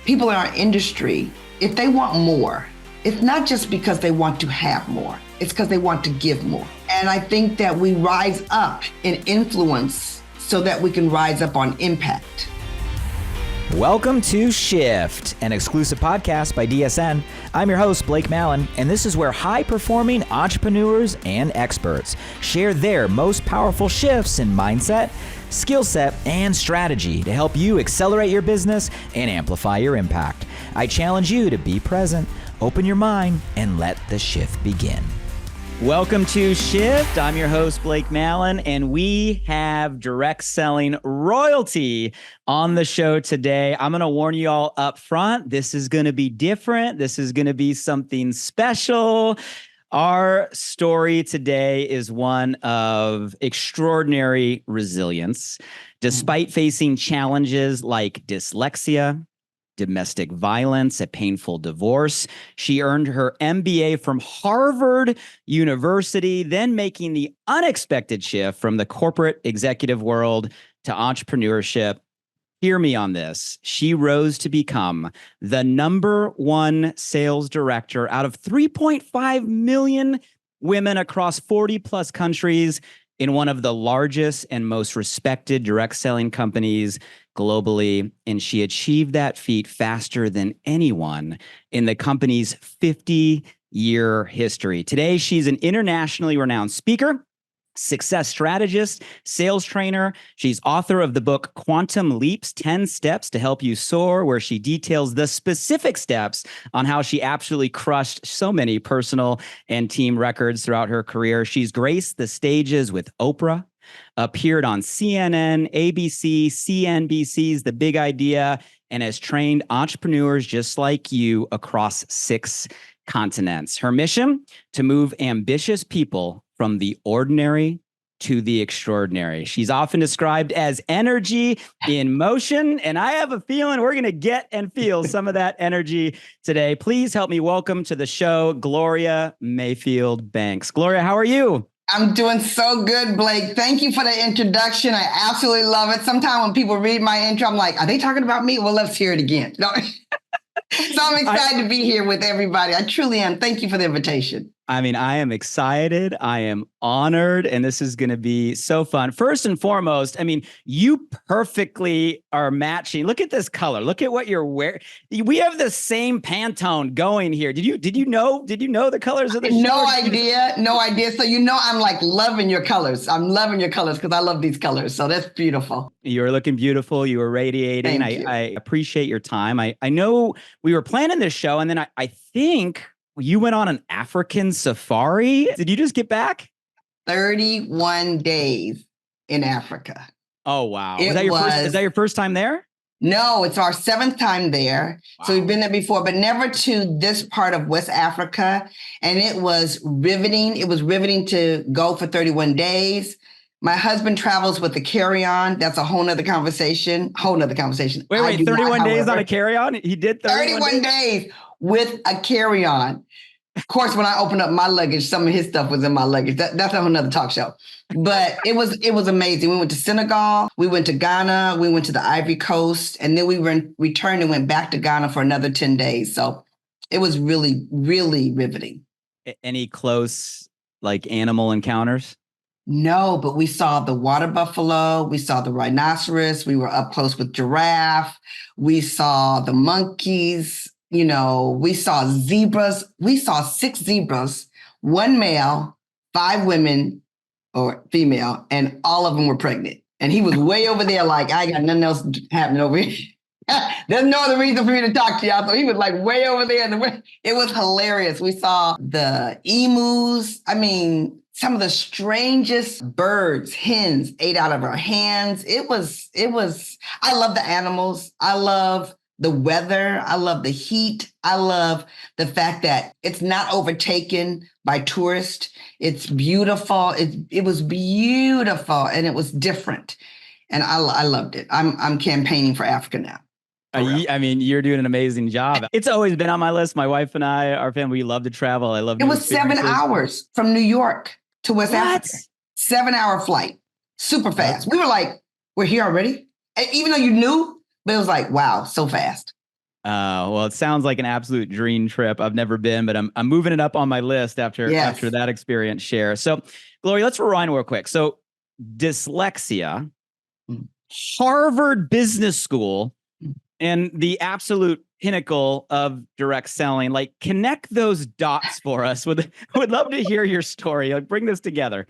people in our industry, if they want more, it's not just because they want to have more, it's because they want to give more. And I think that we rise up in influence so that we can rise up on impact. Welcome to Shift, an exclusive podcast by DSN. I'm your host, Blake Mallon, and this is where high-performing entrepreneurs and experts share their most powerful shifts in mindset, skill set, and strategy to help you accelerate your business and amplify your impact. I challenge you to be present, open your mind, and let the shift begin. Welcome to Shift. I'm your host, Blake Mallon, and we have direct selling royalty on the show today. I'm going to warn you all up front. This is going to be different. This is going to be something special. Our story today is one of extraordinary resilience. Despite facing challenges like dyslexia, domestic violence, a painful divorce, she earned her MBA from Harvard University, then making the unexpected shift from the corporate executive world to entrepreneurship. Hear me on this. She rose to become the #1 sales director out of 3.5 million women across 40 plus countries in one of the largest and most respected direct selling companies globally. And she achieved that feat faster than anyone in the company's 50-year history. Today, she's an internationally renowned speaker, success strategist, sales trainer. She's author of the book Quantum Leaps, 10 Steps to Help You Soar, where she details the specific steps on how she absolutely crushed so many personal and team records throughout her career. She's graced the stages with Oprah, appeared on CNN, ABC, CNBC's The Big Idea, and has trained entrepreneurs just like you across 6 continents. Her mission: to move ambitious people from the ordinary to the extraordinary. She's often described as energy in motion, and I have a feeling we're going to get and feel some of that energy today. Please help me welcome to the show, Gloria Mayfield Banks. Gloria, how are you? I'm doing so good, Blake. Thank you for the introduction. I absolutely love it. Sometimes when people read my intro, I'm like, are they talking about me? Well, let's hear it again. No. So I'm excited to be here with everybody. I truly am. Thank you for the invitation. I mean, I am excited. I am honored, and this is going to be so fun. First and foremost, I mean, you perfectly are matching. Look at this color. Look at what you're wearing. We have the same Pantone going here. Did you know the colors of the show? No idea. So I'm like loving your colors. I'm loving your colors because I love these colors. So that's beautiful. You're looking beautiful. You are radiating. I appreciate your time. I know we were planning this show, and then I think you went on an African safari. Did you just get back? 31 days in Africa. Oh, wow. Is that your first time there? No, it's our 7th time there. Wow. So we've been there before, but never to this part of West Africa. And it was riveting. It was riveting to go for 31 days. My husband travels with a carry-on. That's a whole nother conversation. Wait, 31 days on a carry-on? He did 31 days with a carry-on. Of course, when I opened up my luggage, some of his stuff was in my luggage. That's a whole nother talk show. But it was amazing. We went to Senegal, we went to Ghana, we went to the Ivory Coast, and then we returned and went back to Ghana for another 10 days. So it was really, really riveting. Any close animal encounters? No, but we saw the water buffalo, we saw the rhinoceros, we were up close with giraffe, we saw the monkeys. We saw zebras. We saw 6 zebras, 1 male, 5 women or female, and all of them were pregnant. And he was way over there like, I got nothing else happening over here. There's no other reason for me to talk to y'all. So he was like way over there. It was hilarious. We saw the emus. I mean, some of the strangest birds, hens ate out of our hands. It was, I love the animals. I love the weather. I love the heat. I love the fact that it's not overtaken by tourists. It's beautiful. It was beautiful and it was different. And I loved it. I'm campaigning for Africa now. I mean, you're doing an amazing job. It's always been on my list. My wife and I, our family, we love to travel. I love. It was 7 hours from New York to West Africa. 7-hour flight, super fast. We were like, we're here already. And even though you knew, but it was like, wow, so fast. Well, it sounds like an absolute dream trip. I've never been, but I'm moving it up on my list after that experience share. So, Gloria, let's rewind real quick. So, dyslexia, Harvard Business School, and the absolute pinnacle of direct selling. Like, connect those dots for us. Would love to hear your story. Like, bring this together.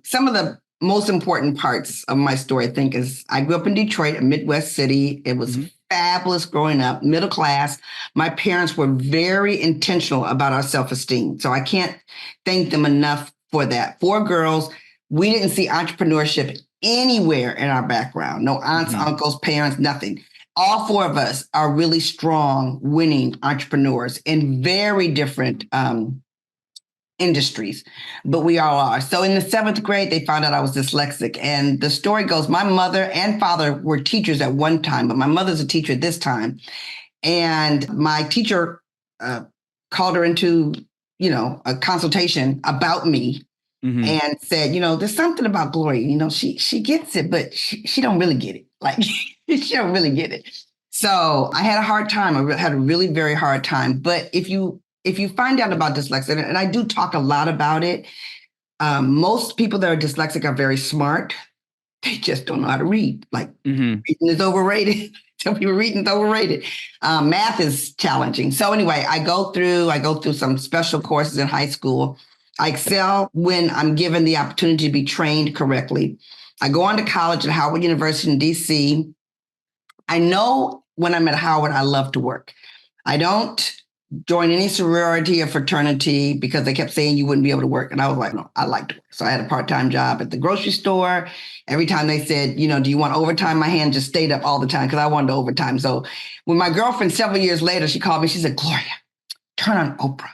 Some of the most important parts of my story, I think, is I grew up in Detroit, a Midwest city. It was fabulous growing up, middle class. My parents were very intentional about our self-esteem. So I can't thank them enough for that. 4 girls. We didn't see entrepreneurship anywhere in our background. No aunts, uncles, parents, nothing. All 4 of us are really strong, winning entrepreneurs in very different industries, but we all are. So in the 7th grade, they found out I was dyslexic. And the story goes, my mother and father were teachers at one time, but my mother's a teacher this time. And my teacher called her into, a consultation about me and said, there's something about Gloria, she gets it, but she don't really get it. Like, she don't really get it. So I had a hard time. I had a really very hard time. But if you find out about dyslexia, and I do talk a lot about it, most people that are dyslexic are very smart. They just don't know how to read. Like, reading is overrated. Tell people reading is overrated. Math is challenging. So anyway, I go through some special courses in high school. I excel when I'm given the opportunity to be trained correctly. I go on to college at Howard University in DC. I know when I'm at Howard, I love to work. I don't join any sorority or fraternity because they kept saying you wouldn't be able to work. And I was like, no, I like to work. So I had a part-time job at the grocery store. Every time they said, do you want overtime? My hand just stayed up all the time because I wanted overtime. So when my girlfriend several years later, she called me, she said, Gloria, turn on Oprah.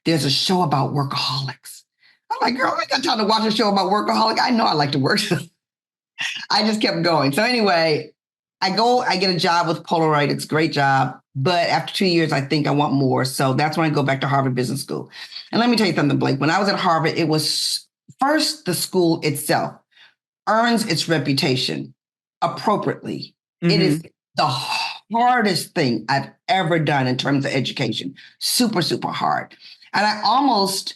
There's a show about workaholics. I'm like, girl, I ain't got time to watch a show about workaholics. I know I like to work. I just kept going. So anyway, I get a job with Polaroid. It's a great job. But after 2 years, I think I want more. So that's when I go back to Harvard Business School. And let me tell you something, Blake. When I was at Harvard, it was first the school itself earns its reputation appropriately. It is the hardest thing I've ever done in terms of education. Super, super hard. And I almost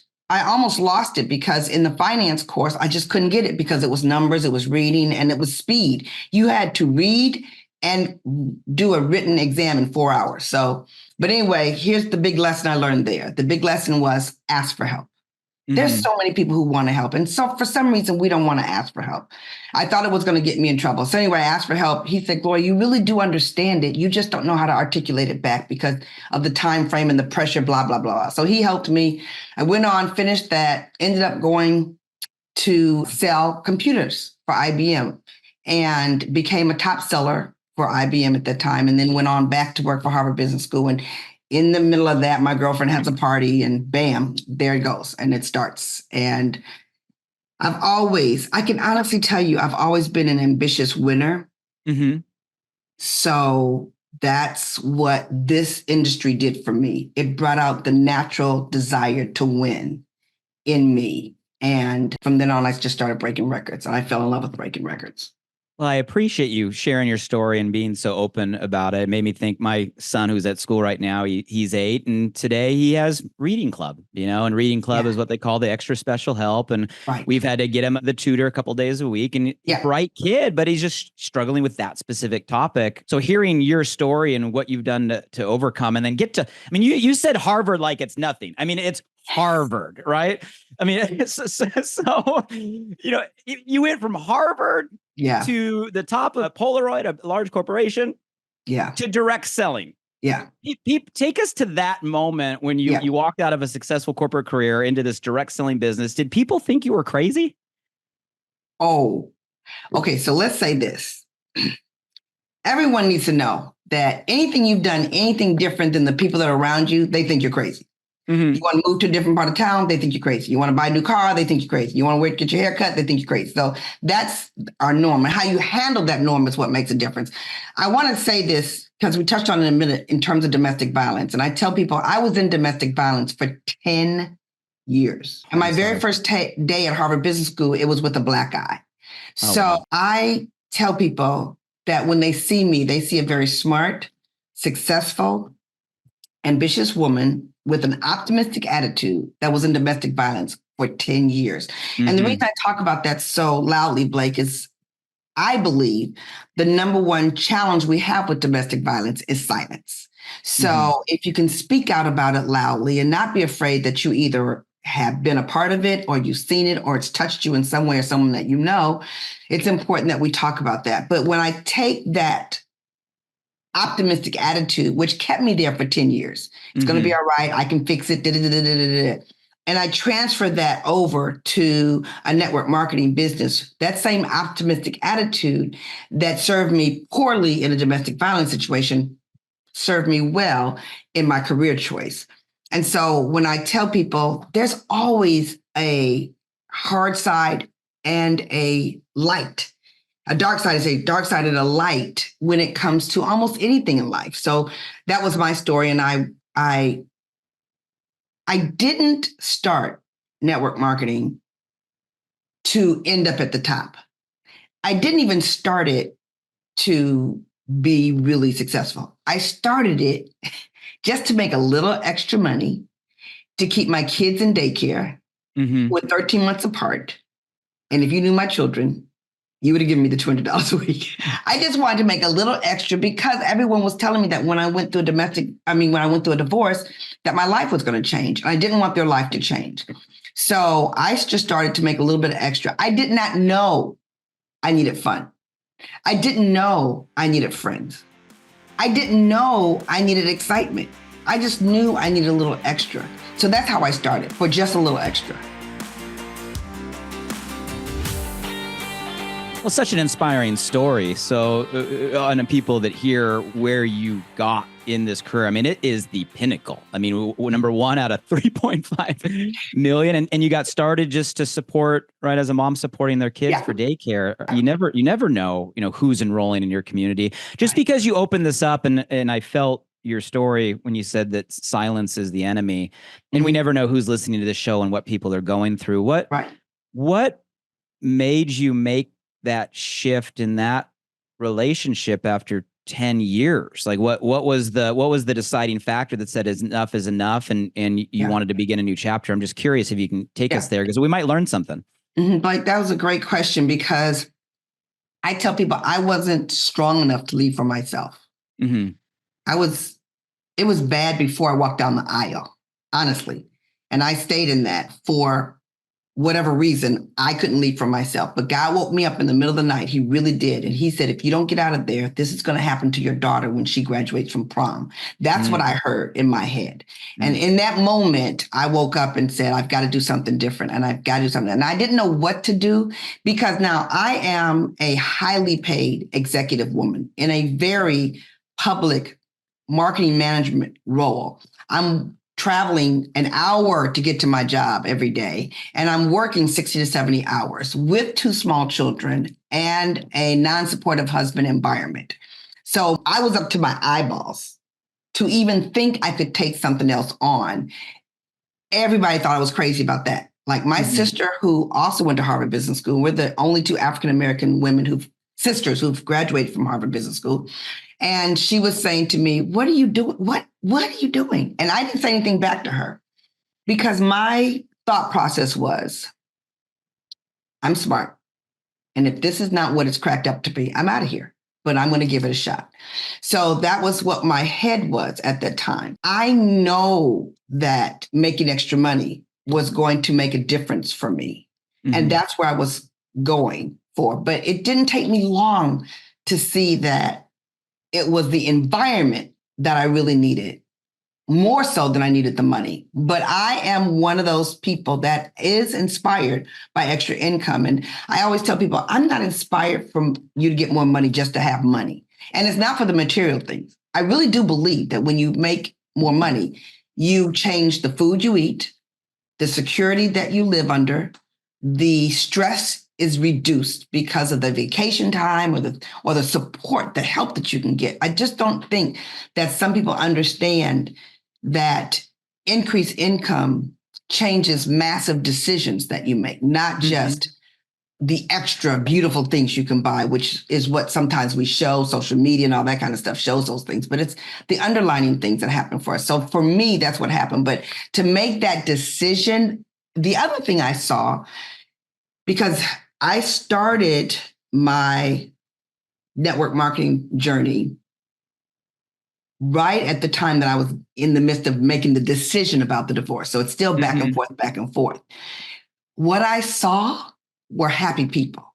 lost it because in the finance course, I just couldn't get it because it was numbers, it was reading, and it was speed. You had to read and do a written exam in 4 hours. So, but anyway, here's the big lesson I learned there. The big lesson was ask for help. There's so many people who want to help. And so for some reason, we don't want to ask for help. I thought it was going to get me in trouble. So anyway, I asked for help. He said, Gloria, you really do understand it. You just don't know how to articulate it back because of the time frame and the pressure, blah, blah, blah. So he helped me. I went on, finished that, ended up going to sell computers for IBM and became a top seller for IBM at that time, and then went on back to work for Harvard Business School. And in the middle of that, my girlfriend has a party and bam, there it goes. And it starts. And I can honestly tell you, I've always been an ambitious winner. So that's what this industry did for me. It brought out the natural desire to win in me. And from then on, I just started breaking records and I fell in love with breaking records. Well, I appreciate you sharing your story and being so open about it. It made me think my son who's at school right now, he's 8 and today he has reading club, and reading club is what they call the extra special help. And we've had to get him the tutor a couple days a week and bright kid, but he's just struggling with that specific topic. So hearing your story and what you've done to overcome and then you said Harvard like it's nothing. I mean, it's Harvard, right? I mean, so you went from Harvard to the top of Polaroid, a large corporation, to direct selling. Take us to that moment when you walked out of a successful corporate career into this direct selling business. Did people think you were crazy? Oh, okay. So let's say this. Everyone needs to know that anything you've done, anything different than the people that are around you, they think you're crazy. You want to move to a different part of town, they think you're crazy. You want to buy a new car, they think you're crazy. You want to get your hair cut, they think you're crazy. So that's our norm. And how you handle that norm is what makes a difference. I want to say this because we touched on it in a minute in terms of domestic violence. And I tell people I was in domestic violence for 10 years. And my very first day at Harvard Business School, it was with a black guy. I tell people that when they see me, they see a very smart, successful, ambitious woman with an optimistic attitude that was in domestic violence for 10 years. And the reason I talk about that so loudly, Blake, is I believe the number one challenge we have with domestic violence is silence. So if you can speak out about it loudly and not be afraid that you either have been a part of it or you've seen it or it's touched you in some way or someone that you know, it's important that we talk about that. But when I take that optimistic attitude, which kept me there for 10 years, it's going to be all right, I can fix it, and I transfer that over to a network marketing business, that same optimistic attitude that served me poorly in a domestic violence situation served me well in my career choice. And so when I tell people there's always a hard side and a light, a dark side is a dark side and a light when it comes to almost anything in life. So that was my story. And I didn't start network marketing to end up at the top. I didn't even start it to be really successful. I started it just to make a little extra money to keep my kids in daycare. We're 13 months apart. And if you knew my children, you would have given me the $200 a week. I just wanted to make a little extra because everyone was telling me that when I went through when I went through a divorce, that my life was going to change. And I didn't want their life to change. So I just started to make a little bit of extra. I did not know I needed fun. I didn't know I needed friends. I didn't know I needed excitement. I just knew I needed a little extra. So that's how I started, for just a little extra. Well, such an inspiring story. So, on people that hear where you got in this career, I mean, it is the pinnacle. I mean, number one out of 3.5 million, and you got started just to support, right, as a mom supporting their kids for daycare. You never know, who's enrolling in your community. Just because you opened this up, and I felt your story when you said that silence is the enemy, and we never know who's listening to this show and what people are going through. What made you make that shift in that relationship after 10 years? Like what was the deciding factor that said enough is enough and you wanted to begin a new chapter? I'm just curious if you can take us there because we might learn something. Like that was a great question because I tell people I wasn't strong enough to lead for myself. It was bad before I walked down the aisle, honestly. And I stayed in that for whatever reason. I couldn't lead for myself, but God woke me up in the middle of the night. He really did. And he said, if you don't get out of there, this is going to happen to your daughter when she graduates from prom. That's what I heard in my head. And in that moment, I woke up and said, I've got to do something different and I've got to do something. And I didn't know what to do because now I am a highly paid executive woman in a very public marketing management role. I'm traveling an hour to get to my job every day. And I'm working 60 to 70 hours with 2 small children and a non-supportive husband environment. So I was up to my eyeballs to even think I could take something else on. Everybody thought I was crazy about that. Like my sister, who also went to Harvard Business School, we're the only 2 African-American women sisters who've graduated from Harvard Business School. And she was saying to me, what are you doing? What are you doing? And I didn't say anything back to her because my thought process was, I'm smart. And if this is not what it's cracked up to be, I'm out of here, but I'm going to give it a shot. So that was what my head was at that time. I know that making extra money was going to make a difference for me. And that's where I was going for. But it didn't take me long to see that it was the environment that I really needed, more so than I needed the money. But I am one of those people that is inspired by extra income. And I always tell people, I'm not inspired from you to get more money just to have money. And it's not for the material things. I really do believe that when you make more money, you change the food you eat, the security that you live under, the stress is reduced because of the vacation time or the support, the help that you can get. I just don't think that some people understand that increased income changes massive decisions that you make, not just the extra beautiful things you can buy, which is what sometimes we show. Social media and all that kind of stuff shows those things, but it's the underlining things that happen for us. So for me, that's what happened. But to make that decision, the other thing I saw, because I started my network marketing journey right at the time that I was in the midst of making the decision about the divorce. So it's still back and forth, back and forth. What I saw were happy people.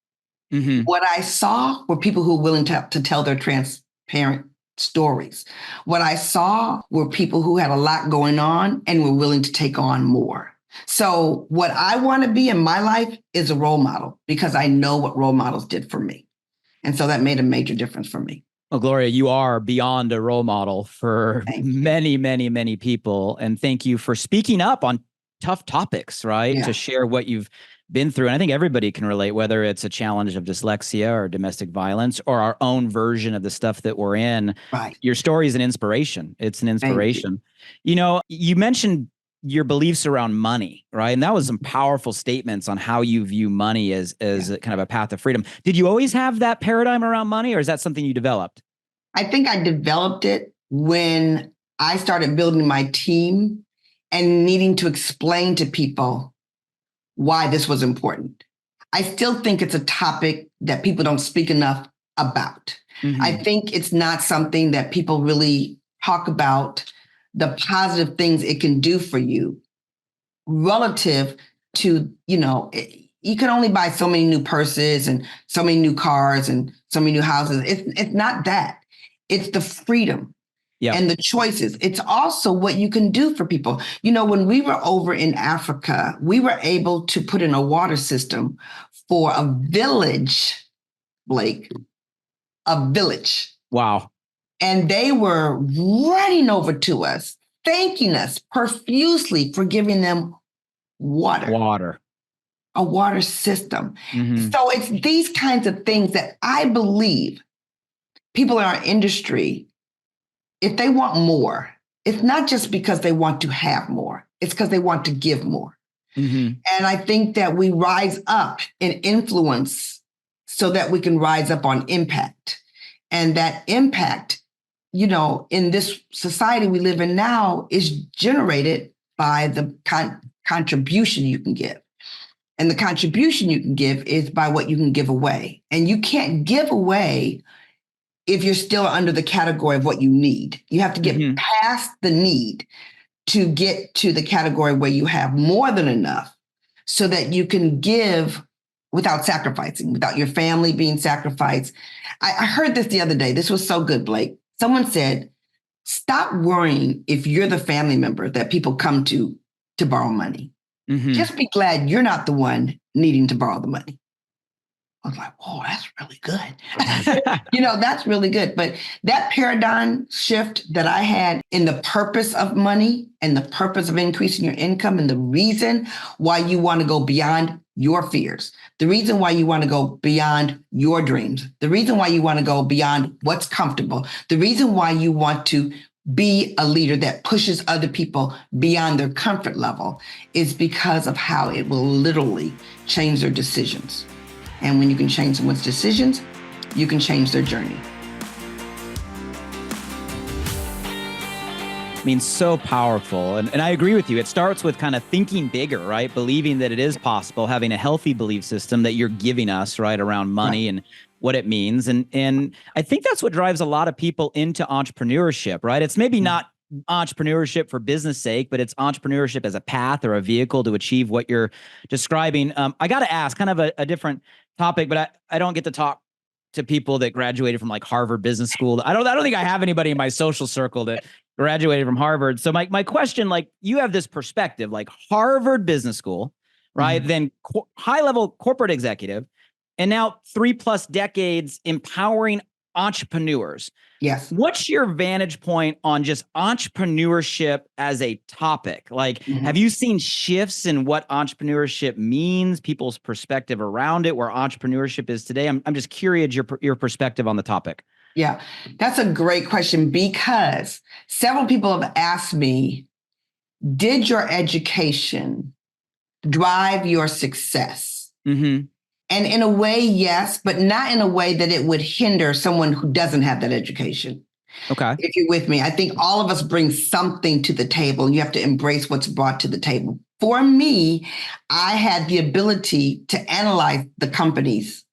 What I saw were people who were willing to tell their transparent stories. What I saw were people who had a lot going on and were willing to take on more. So what I want to be in my life is a role model, because I know what role models did for me. And so that made a major difference for me. Well, Gloria, you are beyond a role model for many, many, many people. And thank you for speaking up on tough topics, right? To share what you've been through. And I think everybody can relate, whether it's a challenge of dyslexia or domestic violence or our own version of the stuff that we're in. Right. Your story is an inspiration. It's an inspiration. You know, you mentioned your beliefs around money, right? And that was some powerful statements on how you view money as a kind of a path of freedom. Did you always have that paradigm around money, or is that something you developed? I think I developed it when I started building my team and needing to explain to people why this was important. I still think it's a topic that people don't speak enough about. I think it's not something that people really talk about, the positive things it can do for you relative to, you can only buy so many new purses and so many new cars and so many new houses. It's not that. It's the freedom and the choices. It's also what you can do for people. When we were over in Africa, we were able to put in a water system for a village, Blake, a village. Wow. And they were running over to us, thanking us profusely for giving them water. A water system. So it's these kinds of things that I believe people in our industry, if they want more, it's not just because they want to have more, it's because they want to give more. And I think that we rise up in influence so that we can rise up on impact. And that impact, in this society we live in now, is generated by the contribution you can give. And the contribution you can give is by what you can give away. And you can't give away if you're still under the category of what you need. You have to get past the need to get to the category where you have more than enough so that you can give without sacrificing, without your family being sacrificed. I heard this the other day. This was so good, Blake. Someone said, stop worrying if you're the family member that people come to borrow money. Just be glad you're not the one needing to borrow the money. I was like, oh, that's really good. That's really good. But that paradigm shift that I had in the purpose of money and the purpose of increasing your income and the reason why you want to go beyond your fears, the reason why you want to go beyond your dreams, the reason why you want to go beyond what's comfortable, the reason why you want to be a leader that pushes other people beyond their comfort level is because of how it will literally change their decisions. And when you can change someone's decisions, you can change their journey. I mean, so powerful. And I agree with you. It starts with kind of thinking bigger, right? Believing that it is possible, having a healthy belief system that you're giving us, right, around money and what it means. And I think that's what drives a lot of people into entrepreneurship, right? It's maybe not entrepreneurship for business sake, but it's entrepreneurship as a path or a vehicle to achieve what you're describing. I got to ask kind of a different topic, but I don't get to talk to people that graduated from like Harvard Business School. I don't think I have anybody in my social circle that graduated from Harvard. So my question, like, you have this perspective, like Harvard Business School, right? Then high level corporate executive, and now 3+ decades empowering entrepreneurs. Yes. What's your vantage point on just entrepreneurship as a topic? Like, have you seen shifts in what entrepreneurship means, people's perspective around it, where entrepreneurship is today? I'm just curious your perspective on the topic. Yeah, that's a great question, because several people have asked me, did your education drive your success? And in a way, yes, but not in a way that it would hinder someone who doesn't have that education. Okay. If you're with me, I think all of us bring something to the table, and you have to embrace what's brought to the table. For me, I had the ability to analyze the companies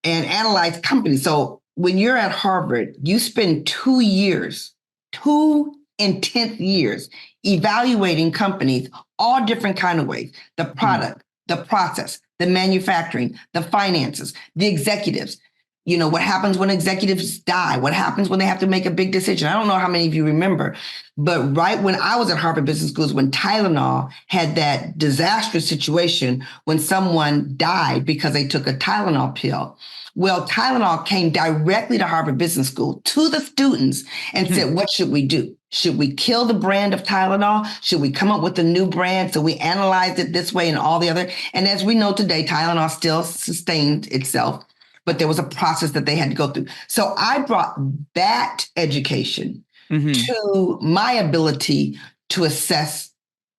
and analyze companies. So when you're at Harvard, you spend 2 years, 2 intense years evaluating companies, all different kind of ways, the product, the process, the manufacturing, the finances, the executives. You know, what happens when executives die? What happens when they have to make a big decision? I don't know how many of you remember, but right when I was at Harvard Business School is when Tylenol had that disastrous situation when someone died because they took a Tylenol pill. Well, Tylenol came directly to Harvard Business School to the students and said, what should we do? Should we kill the brand of Tylenol? Should we come up with a new brand? So we analyzed it this way and all the other. And as we know today, Tylenol still sustained itself, but there was a process that they had to go through. So I brought that education to my ability to assess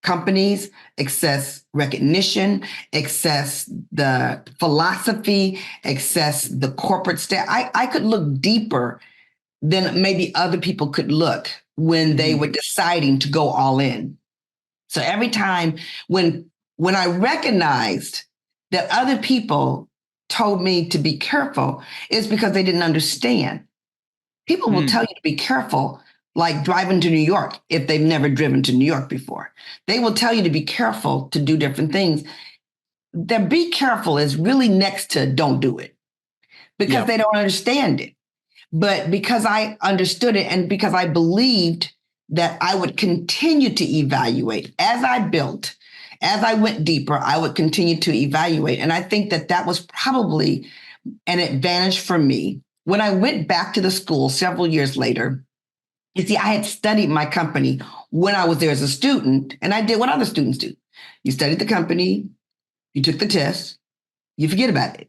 companies, assess recognition, assess the philosophy, assess the corporate staff. I could look deeper than maybe other people could look when they were deciding to go all in. So every time when I recognized that other people told me to be careful, it's because they didn't understand. People will tell you to be careful, like driving to New York if they've never driven to New York before. They will tell you to be careful to do different things. The be careful is really next to don't do it because they don't understand it. But because I understood it and because I believed that I would continue to evaluate as I built, as I went deeper, I would continue to evaluate. And I think that that was probably an advantage for me. When I went back to the school several years later, you see, I had studied my company when I was there as a student, and I did what other students do. You studied the company, you took the test, you forget about it.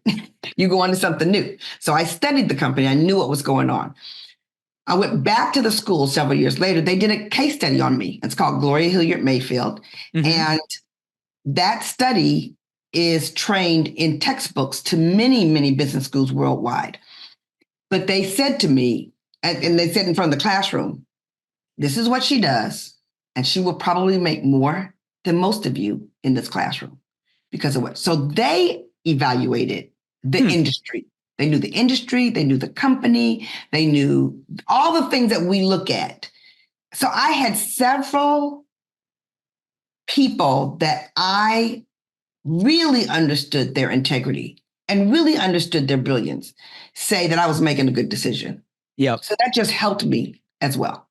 You go on to something new. So I studied the company. I knew what was going on. I went back to the school several years later. They did a case study on me. It's called Gloria Mayfield. And that study is trained in textbooks to many, many business schools worldwide. But they said to me, and they said in front of the classroom, this is what she does, and she will probably make more than most of you in this classroom because of what. So they evaluated the industry. They knew the industry, they knew the company, they knew all the things that we look at. So I had several people that I really understood their integrity and really understood their brilliance say that I was making a good decision. Yep. So that just helped me as well.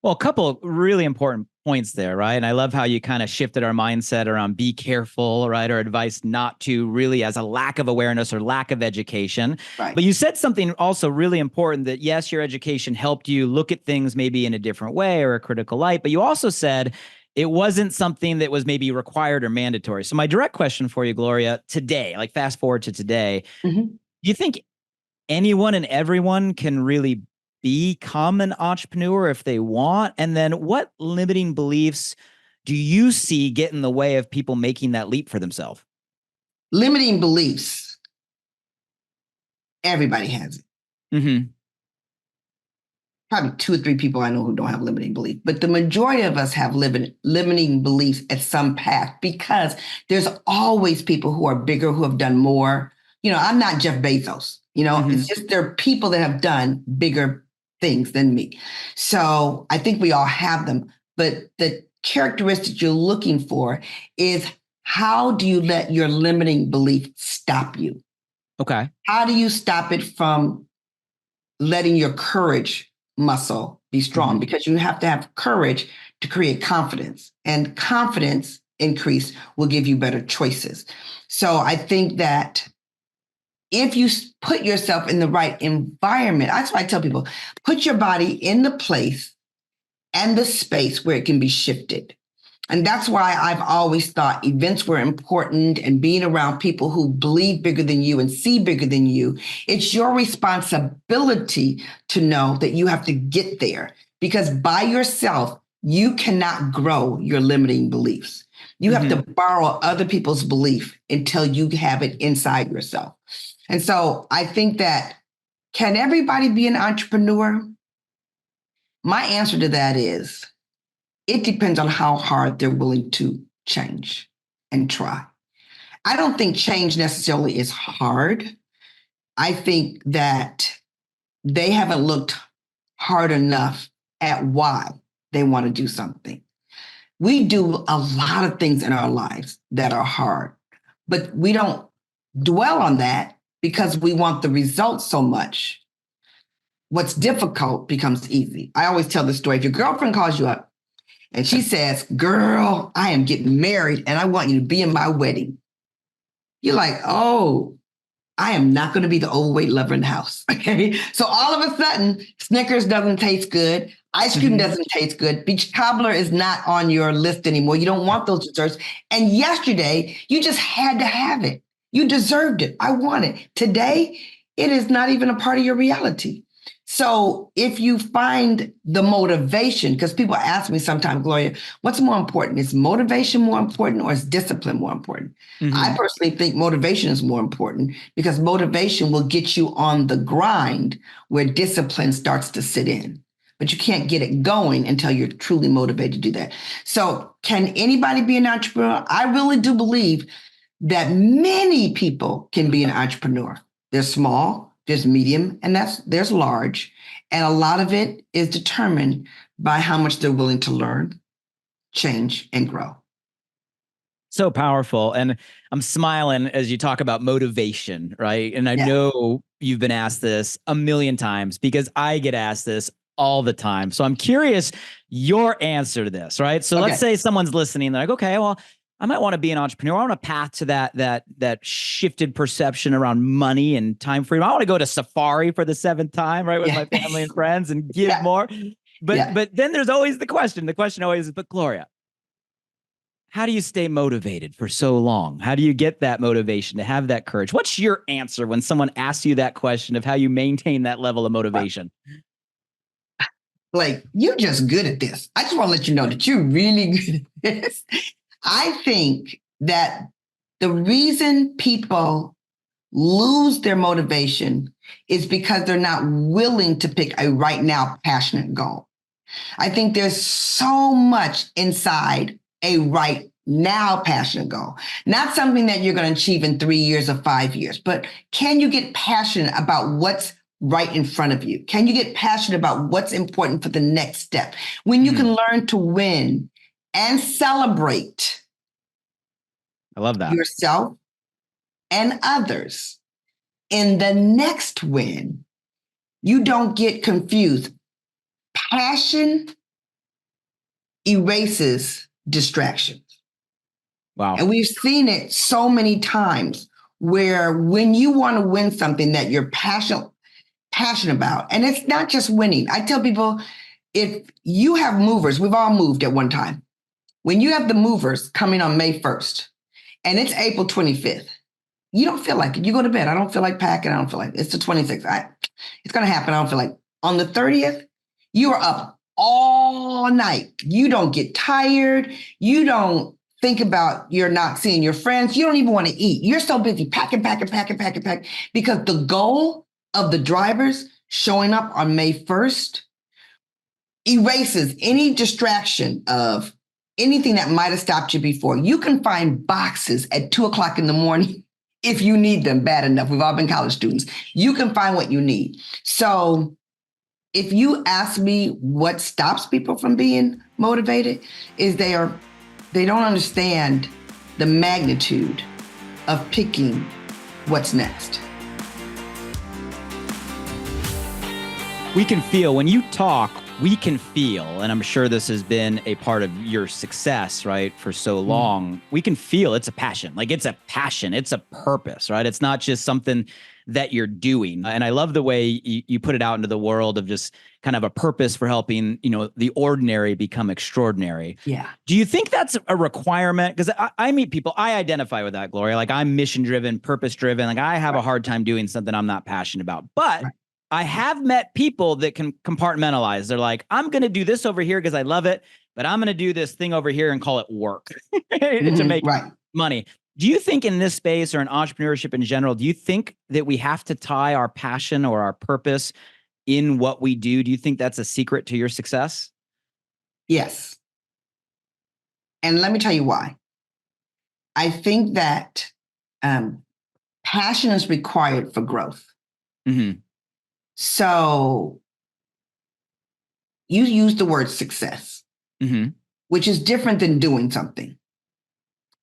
Well, a couple of really important points there, right? And I love how you kind of shifted our mindset around be careful, right? Or advice not to really as a lack of awareness or lack of education. Right. But you said something also really important that yes, your education helped you look at things maybe in a different way or a critical light, but you also said it wasn't something that was maybe required or mandatory. So my direct question for you, Gloria, today, like fast forward to today, do you think anyone and everyone can really become an entrepreneur if they want? And then what limiting beliefs do you see get in the way of people making that leap for themselves? Limiting beliefs. Everybody has it. Probably 2 or 3 people I know who don't have limiting beliefs, but the majority of us have limiting beliefs at some path because there's always people who are bigger, who have done more. You know, I'm not Jeff Bezos. You know, it's just there are people that have done bigger things than me. So I think we all have them. But the characteristic you're looking for is how do you let your limiting belief stop you? Okay. How do you stop it from letting your courage muscle be strong? Because you have to have courage to create confidence, and confidence increase will give you better choices. So I think that if you put yourself in the right environment, that's why I tell people, put your body in the place and the space where it can be shifted. And that's why I've always thought events were important and being around people who believe bigger than you and see bigger than you. It's your responsibility to know that you have to get there because by yourself, you cannot grow your limiting beliefs. You have to borrow other people's belief until you have it inside yourself. And so I think that, can everybody be an entrepreneur? My answer to that is, it depends on how hard they're willing to change and try. I don't think change necessarily is hard. I think that they haven't looked hard enough at why they want to do something. We do a lot of things in our lives that are hard, but we don't dwell on that because we want the results so much. What's difficult becomes easy. I always tell this story. If your girlfriend calls you up and she says, girl, I am getting married and I want you to be in my wedding, you're like, oh, I am not going to be the overweight lover in the house. Okay. So all of a sudden, Snickers doesn't taste good. Ice cream doesn't taste good. Beach cobbler is not on your list anymore. You don't want those desserts. And yesterday, you just had to have it. You deserved it. I want it. Today, it is not even a part of your reality. So if you find the motivation, because people ask me sometimes, Gloria, what's more important? Is motivation more important or is discipline more important? I personally think motivation is more important because motivation will get you on the grind where discipline starts to sit in. But you can't get it going until you're truly motivated to do that. So can anybody be an entrepreneur? I really do believe that many people can be an entrepreneur. They're small, there's medium, and there's large. And a lot of it is determined by how much they're willing to learn, change, and grow. So powerful. And I'm smiling as you talk about motivation, right? And I know you've been asked this a million times because I get asked this all the time. So I'm curious your answer to this, right? So let's say someone's listening, they're like, okay, well, I might want to be an entrepreneur. I want a path to that shifted perception around money and time freedom. I want to go to safari for the 7th time, right, with my family and friends and give more. But then there's always the question. The question always is, but Gloria, how do you stay motivated for so long? How do you get that motivation to have that courage? What's your answer when someone asks you that question of how you maintain that level of motivation? Like, you're just good at this. I just want to let you know that you're really good at this. I think that the reason people lose their motivation is because they're not willing to pick a right now passionate goal. I think there's so much inside a right now passionate goal, not something that you're going to achieve in 3 years or 5 years, but can you get passionate about what's right in front of you? Can you get passionate about what's important for the next step? When you can learn to win and celebrate I love that. yourself and others in the next win, you don't get confused. Passion erases distractions. Wow. And we've seen it so many times where when you want to win something that you're passionate about, and it's not just winning. I tell people, if you have movers, we've all moved at one time. When you have the movers coming on May 1st and it's April 25th, you don't feel like it. You go to bed. I don't feel like packing. I don't feel like it's the 26th. It's going to happen. I don't feel like. On the 30th, you are up all night. You don't get tired. You don't think about you're not seeing your friends. You don't even want to eat. You're so busy packing, because the goal of the drivers showing up on May 1st erases any distraction of anything that might have stopped you before. You can find boxes at 2:00 in the morning if you need them bad enough. We've all been college students. You can find what you need. So if you ask me what stops people from being motivated, is they don't understand the magnitude of picking what's next. We can feel when you talk, we can feel, and I'm sure this has been a part of your success, right, for so long. We can feel it's a passion. Like it's a passion. It's a purpose, right? It's not just something that you're doing. And I love the way you put it out into the world of just kind of a purpose for helping, the ordinary become extraordinary. Yeah. Do you think that's a requirement? Because I meet people, I identify with that, Gloria. Like I'm mission driven, purpose driven. Like I have a hard time doing something I'm not passionate about, but I have met people that can compartmentalize. They're like, I'm going to do this over here because I love it, but I'm going to do this thing over here and call it work to make money. Do you think in this space or in entrepreneurship in general, do you think that we have to tie our passion or our purpose in what we do? Do you think that's a secret to your success? Yes. And let me tell you why. I think that passion is required for growth. Mm-hmm. So you use the word success, which is different than doing something.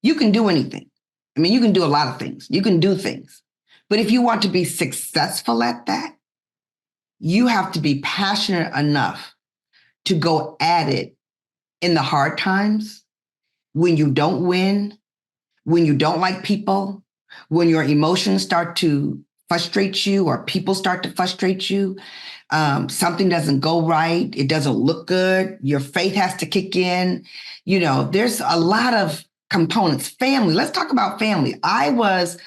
You can do anything. I mean, you can do a lot of things. You can do things. But if you want to be successful at that, you have to be passionate enough to go at it in the hard times, when you don't win, when you don't like people, when your emotions start to frustrate you or people start to frustrate you, something doesn't go right, it doesn't look good, your faith has to kick in. You know, there's a lot of components. Family, let's talk about family. I was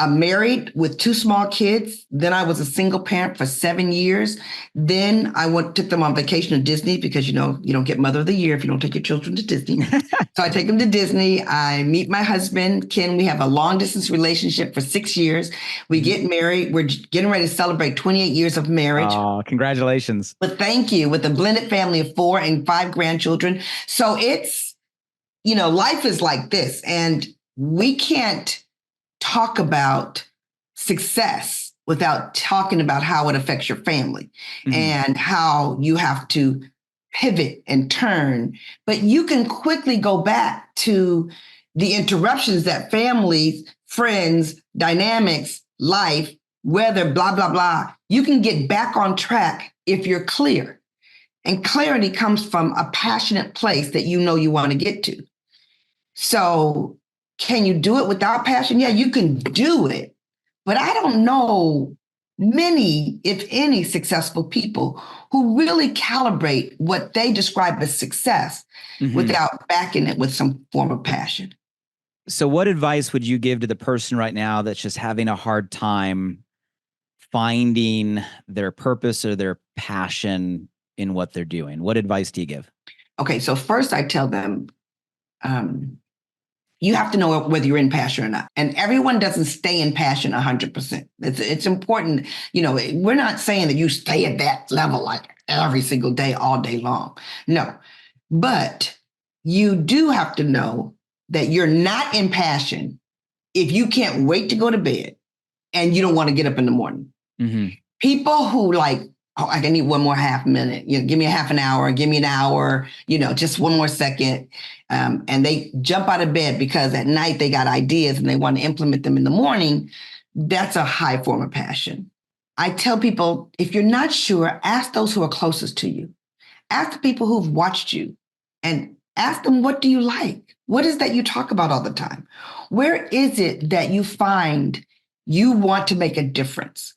married with 2 small kids. Then I was a single parent for 7 years. Then I took them on vacation to Disney because, you know, you don't get Mother of the Year if you don't take your children to Disney. So I take them to Disney. I meet my husband, Ken. We have a long distance relationship for 6 years. We get married. We're getting ready to celebrate 28 years of marriage. Oh, congratulations. But thank you. With a blended family of 4 and 5 grandchildren. So it's, you know, life is like this. And we can't talk about success without talking about how it affects your family and how you have to pivot and turn. But you can quickly go back to the interruptions that families, friends, dynamics, life, weather, blah, blah, blah. You can get back on track if you're clear. And clarity comes from a passionate place that you know you want to get to. So can you do it without passion? Yeah, you can do it. But I don't know many, if any, successful people who really calibrate what they describe as success without backing it with some form of passion. So what advice would you give to the person right now that's just having a hard time finding their purpose or their passion in what they're doing? What advice do you give? Okay, so first I tell them, you have to know whether you're in passion or not. And everyone doesn't stay in passion 100%. It's important. You know, we're not saying that you stay at that level like every single day, all day long. No, but you do have to know that you're not in passion if you can't wait to go to bed and you don't want to get up in the morning. People who like, oh, I need one more half minute. You know, give me a half an hour, give me an hour, you know, just one more second. And they jump out of bed because at night they got ideas and they want to implement them in the morning. That's a high form of passion. I tell people, if you're not sure, ask those who are closest to you. Ask the people who've watched you and ask them, what do you like? What is that you talk about all the time? Where is it that you find you want to make a difference?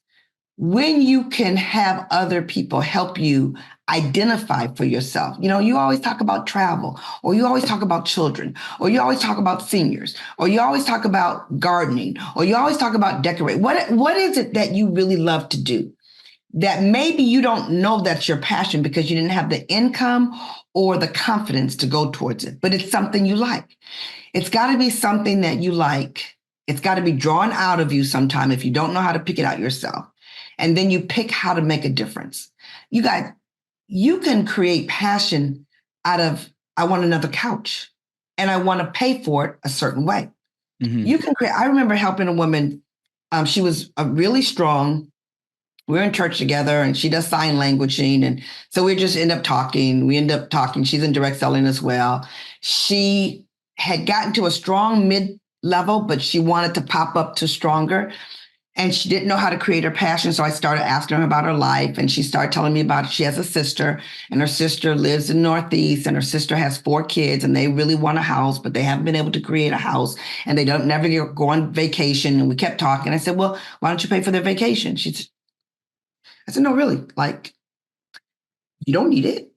When you can have other people help you identify for yourself. You know, you always talk about travel, or you always talk about children, or you always talk about seniors, or you always talk about gardening, or you always talk about decorating. What is it that you really love to do that maybe you don't know that's your passion because you didn't have the income or the confidence to go towards it, but it's something you like. It's got to be something that you like. It's got to be drawn out of you sometime if you don't know how to pick it out yourself. And then you pick how to make a difference. You guys, you can create passion out of, I want another couch and I want to pay for it a certain way. You can create, I remember helping a woman. She was really strong. We were in church together and she does sign languaging. And so we just end up talking. We end up talking. She's in direct selling as well. She had gotten to a strong mid-level, but she wanted to pop up to stronger. And she didn't know how to create her passion. So I started asking her about her life. And she started telling me about it. She has a sister, and her sister lives in the Northeast, and her sister has 4 kids, and they really want a house, but they haven't been able to create a house, and they don't never go on vacation. And we kept talking. I said, well, why don't you pay for their vacation? I said, no, really, like, you don't need it.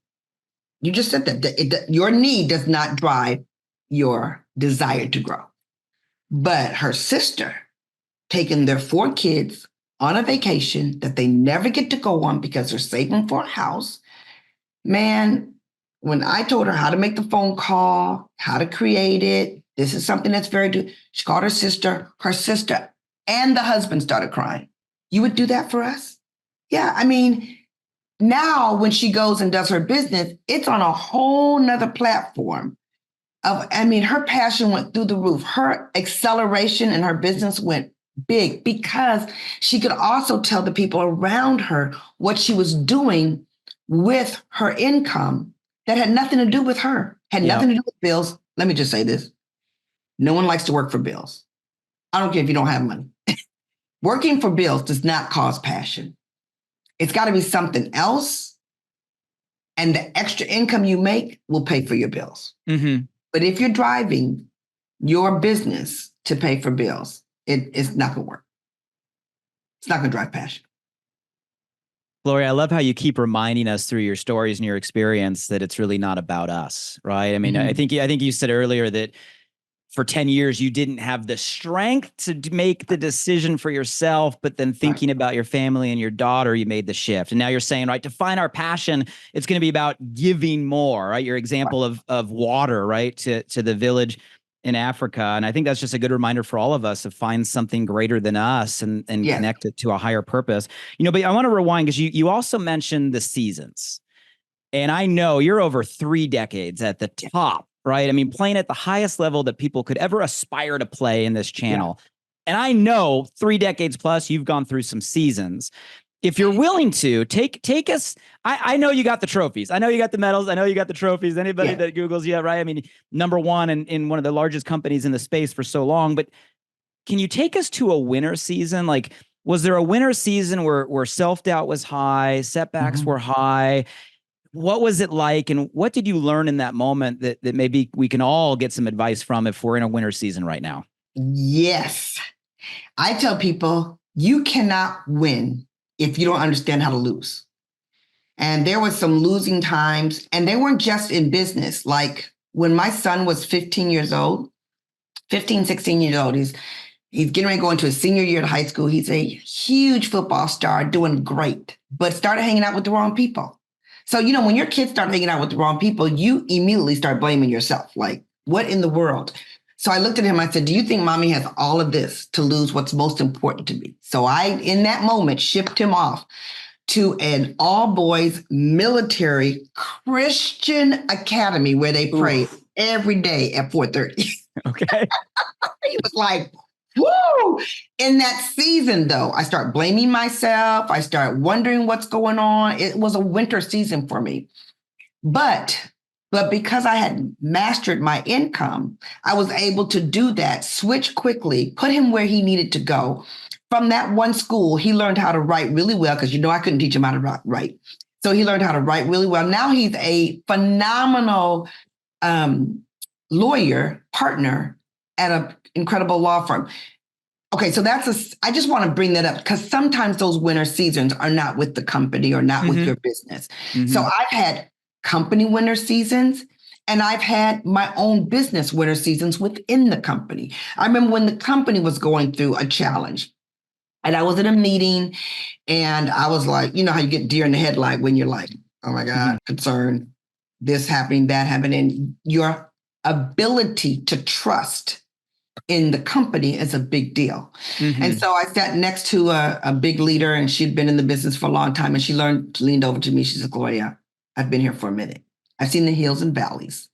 You just said that your need does not drive your desire to grow. But her sister, taking their 4 kids on a vacation that they never get to go on because they're saving for a house. Man, when I told her how to make the phone call, how to create it, this is something that's she called her sister and the husband started crying. You would do that for us? Yeah, I mean, now when she goes and does her business, it's on a whole nother platform. Her passion went through the roof. Her acceleration in her business went big because she could also tell the people around her what she was doing with her income that had nothing to do with her, had nothing to do with bills. Let me just say this. No one likes to work for bills. I don't care if you don't have money. Working for bills does not cause passion. It's got to be something else. And the extra income you make will pay for your bills. Mm-hmm. But if you're driving your business to pay for bills, it's not going to work. It's not going to drive passion. Gloria, I love how you keep reminding us through your stories and your experience that it's really not about us, right? I mean, I think you said earlier that for 10 years, you didn't have the strength to make the decision for yourself, but then thinking about your family and your daughter, you made the shift. And now you're saying, right, to find our passion, it's going to be about giving more, right? Your example of water, right, to the village in Africa. And I think that's just a good reminder for all of us to find something greater than us and connect it to a higher purpose. But I want to rewind because you also mentioned the seasons. And I know you're over 3 decades at the top, right? I mean, playing at the highest level that people could ever aspire to play in this channel. And I know 3 decades plus, you've gone through some seasons. If you're willing to take us, I know you got the trophies. I know you got the medals. I know you got the trophies. Anybody that Googles, right? I mean, #1 in one of the largest companies in the space for so long. But can you take us to a winter season? Like, was there a winter season where self-doubt was high, setbacks were high? What was it like? And what did you learn in that moment that maybe we can all get some advice from if we're in a winter season right now? Yes. I tell people, you cannot win if you don't understand how to lose. And there was some losing times, and they weren't just in business. Like when my son was 16 years old, he's getting ready to go into his senior year of high school. He's a huge football star, doing great, but started hanging out with the wrong people. So, when your kids start hanging out with the wrong people, you immediately start blaming yourself. Like, what in the world? So I looked at him, I said, do you think mommy has all of this to lose what's most important to me? So I, in that moment, shipped him off to an all-boys military Christian academy where they pray every day at 4:30. Okay. He was like, woo! In that season, though, I start blaming myself. I start wondering what's going on. It was a winter season for me. But because I had mastered my income, I was able to do that, switch quickly, put him where he needed to go. From that one school, he learned how to write really well because, I couldn't teach him how to write. So he learned how to write really well. Now he's a phenomenal lawyer partner at an incredible law firm. Okay, so I just want to bring that up because sometimes those winter seasons are not with the company or not with your business. So I've had company winter seasons and I've had my own business winter seasons within the company. I remember when the company was going through a challenge and I was in a meeting and I was like, how you get deer in the headlight when you're like, oh my God, concerned, this happening, that happening. Your ability to trust in the company is a big deal. And so I sat next to a big leader and she'd been in the business for a long time and she leaned over to me. She said, Gloria, I've been here for a minute. I've seen the hills and valleys.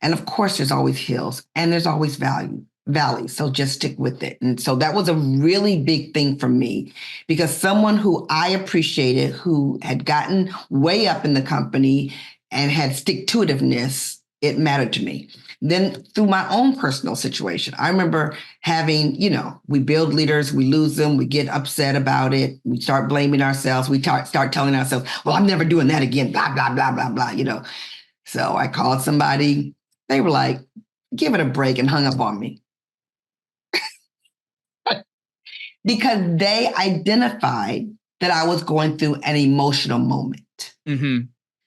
And of course, there's always hills and there's always valleys. So just stick with it. And so that was a really big thing for me because someone who I appreciated, who had gotten way up in the company and had stick-to-itiveness, it mattered to me. Then through my own personal situation, I remember having, we build leaders, we lose them, we get upset about it, we start blaming ourselves, we start telling ourselves, well, I'm never doing that again, blah, blah, blah, blah, blah, So I called somebody, they were like, give it a break and hung up on me. Because they identified that I was going through an emotional moment.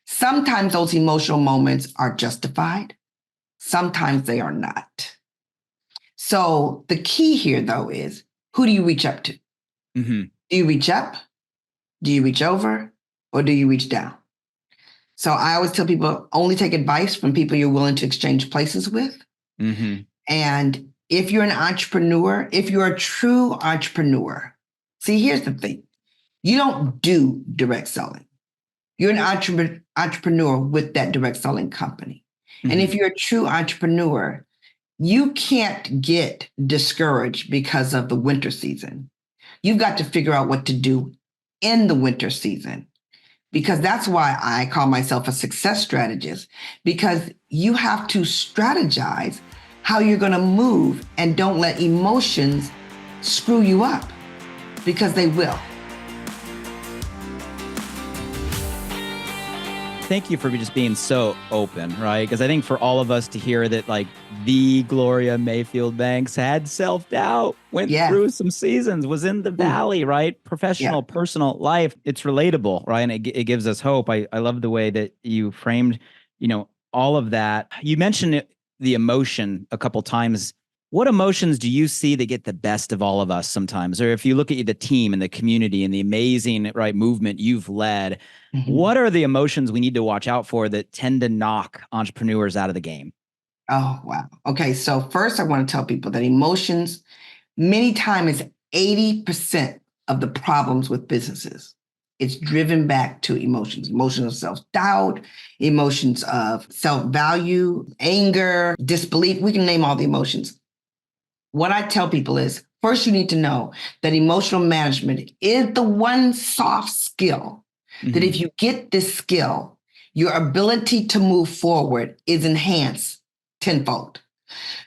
Sometimes those emotional moments are justified. Sometimes they are not. So the key here, though, is who do you reach up to? Do you reach up? Do you reach over? Or do you reach down? So I always tell people only take advice from people you're willing to exchange places with. Mm-hmm. And if you're an entrepreneur, if you're a true entrepreneur, see, here's the thing. You don't do direct selling. You're an entrepreneur with that direct selling company. Mm-hmm. And if you're a true entrepreneur, you can't get discouraged because of the winter season. You've got to figure out what to do in the winter season, because that's why I call myself a success strategist, because you have to strategize how you're going to move, and don't let emotions screw you up, because they will. Thank you for just being so open, right? Because I think for all of us to hear that, like, the Gloria Mayfield Banks had self-doubt, went through some seasons, was in the valley, right? Professional, personal life. It's relatable, right? And it gives us hope. I love the way that you framed, all of that. You mentioned the emotion a couple times. What emotions do you see that get the best of all of us sometimes? Or if you look at the team and the community and the amazing, right, movement you've led, what are the emotions we need to watch out for that tend to knock entrepreneurs out of the game? Oh, wow. Okay. So first I want to tell people that emotions many times is 80% of the problems with businesses. It's driven back to emotions of self-doubt, emotions of self-value, anger, disbelief. We can name all the emotions. What I tell people is, first, you need to know that emotional management is the one soft skill that if you get this skill, your ability to move forward is enhanced tenfold.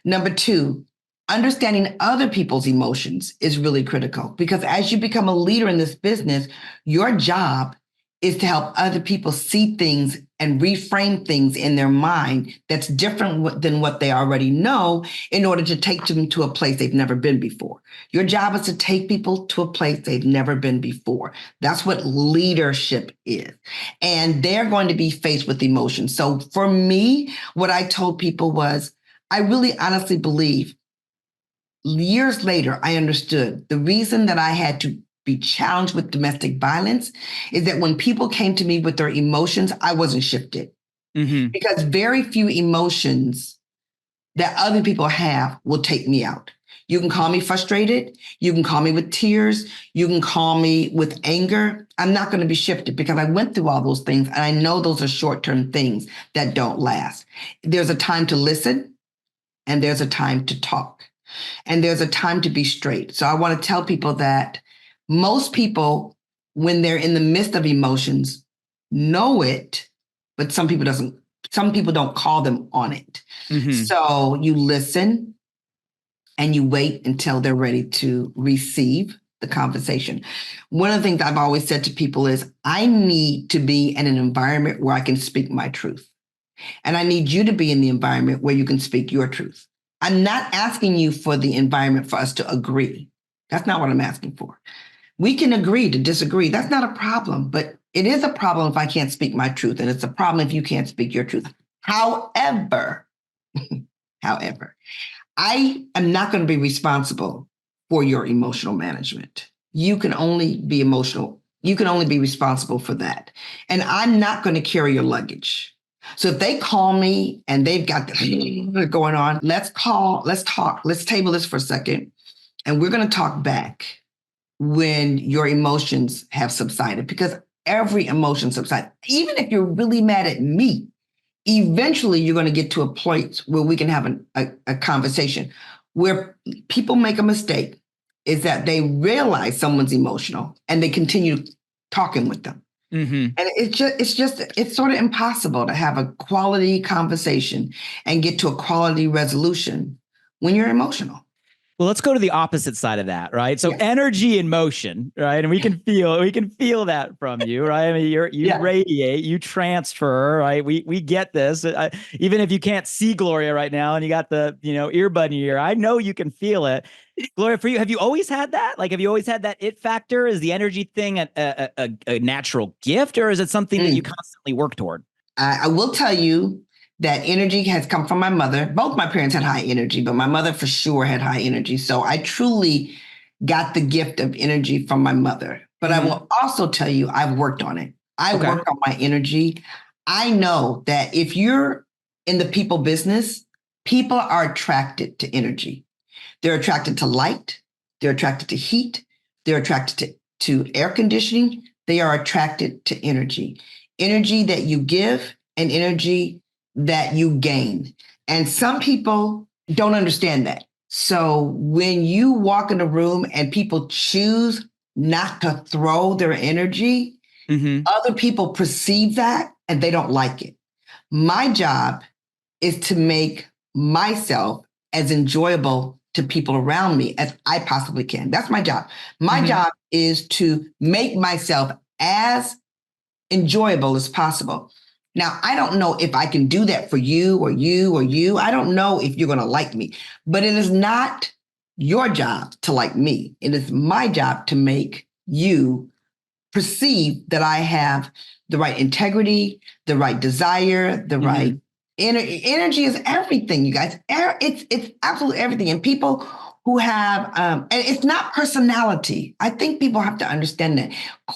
Number two, understanding other people's emotions is really critical, because as you become a leader in this business, your job is to help other people see things and reframe things in their mind that's different than what they already know, in order to take them to a place they've never been before. Your job is to take people to a place they've never been before. That's what leadership is. And they're going to be faced with emotions. So for me, what I told people was, I really honestly believe years later, I understood the reason that I had to be challenged with domestic violence is that when people came to me with their emotions, I wasn't shifted. Because very few emotions that other people have will take me out. You can call me frustrated. You can call me with tears. You can call me with anger. I'm not going to be shifted, because I went through all those things, and I know those are short-term things that don't last. There's a time to listen, and there's a time to talk, and there's a time to be straight. So I want to tell people that most people, when they're in the midst of emotions, know it, but some people don't call them on it. So you listen and you wait until they're ready to receive the conversation. One of the things I've always said to people is, I need to be in an environment where I can speak my truth. And I need you to be in the environment where you can speak your truth. I'm not asking you for the environment for us to agree. That's not what I'm asking for. We can agree to disagree. That's not a problem, but it is a problem if I can't speak my truth, and it's a problem if you can't speak your truth. However, I am not going to be responsible for your emotional management. You can only be emotional. You can only be responsible for that. And I'm not going to carry your luggage. So if they call me and they've got this going on, let's talk, let's table this for a second. And we're going to talk back when your emotions have subsided, because every emotion subsides. Even if you're really mad at me, eventually you're going to get to a point where we can have a conversation. Where people make a mistake is that they realize someone's emotional and they continue talking with them. And it's sort of impossible to have a quality conversation and get to a quality resolution when you're emotional. Well, let's go to the opposite side of that, right? So energy and motion, right? And we can feel that from you, right? I mean, you radiate, you transfer, right? We get this. Even if you can't see Gloria right now and you got the, earbud in your ear, I know you can feel it. Gloria, for you, have you always had that? Like, have you always had that it factor? Is the energy thing a natural gift, or is it something that you constantly work toward? I will tell you that energy has come from my mother. Both my parents had high energy, but my mother for sure had high energy. So I truly got the gift of energy from my mother. But I will also tell you, I've worked on it. I work on my energy. I know that if you're in the people business, people are attracted to energy. They're attracted to light. They're attracted to heat. They're attracted to air conditioning. They are attracted to energy. Energy that you give and energy that you gain. And some people don't understand that. So when you walk in a room and people choose not to throw their energy, other people perceive that and they don't like it. My job is to make myself as enjoyable to people around me as I possibly can. That's my job. My job is to make myself as enjoyable as possible. Now, I don't know if I can do that for you or you or you. I don't know if you're going to like me, but it is not your job to like me. It is my job to make you perceive that I have the right integrity, the right desire, the right energy is everything, you guys. It's absolutely everything. And people who have, and it's not personality. I think people have to understand that.